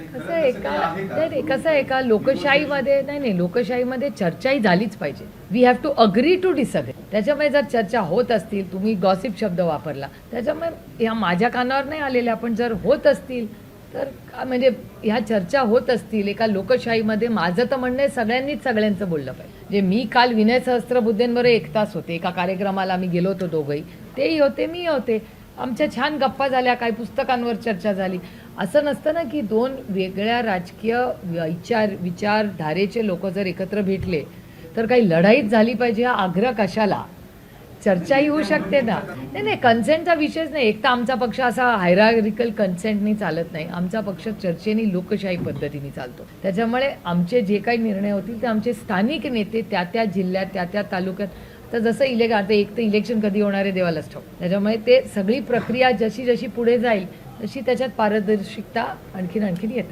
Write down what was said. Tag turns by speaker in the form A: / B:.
A: कसं आहे कसं आहे का लोकशाहीमध्ये नाही लोकशाहीमध्ये चर्चाही झालीच पाहिजे. We have to agree to disagree. त्याच्यामुळे जर चर्चा होत असतील, तुम्ही गॉसिप शब्द वापरला, त्याच्यामुळे ह्या माझ्या कानावर नाही आलेल्या, पण जर होत असतील तर म्हणजे ह्या चर्चा होत असतील एका लोकशाहीमध्ये, माझं तर म्हणणं आहे सगळ्यांनीच सगळ्यांचं बोललं पाहिजे. जे मी काल विनय सहस्त्रबुद्धेंबरोबर 1 तास होते, एका कार्यक्रमाला आम्ही गेलो होतो दोघंही, तेही होते मी होते, आमच्या छान गप्पा झाल्या, काही पुस्तकांवर चर्चा झाली. असं नसतं ना की दोन वेगळ्या राजकीय विचारधारेचे लोक जर एकत्र भेटले तर काही लढाईच झाली पाहिजे हा आग्रह कशाला. चर्चाही होऊ शकते ना. नाही कन्सेंटचा विषयच नाही. एक तर आमचा पक्ष असा हायरार्किकल कन्सेंटनी चालत नाही. आमचा पक्ष चर्चेनी लोकशाही पद्धतीने चालतो. त्याच्यामुळे आमचे जे काही निर्णय होतील ते आमचे स्थानिक नेते त्या त्या जिल्ह्यात त्या त्या तालुक्यात, तर जसं आता एक तर इलेक्शन कधी होणार आहे देवालाच ठाऊक. त्याच्यामुळे ते सगळी प्रक्रिया जशी जशी पुढे जाईल तशी त्याच्यात पारदर्शिकता आणखीन येते.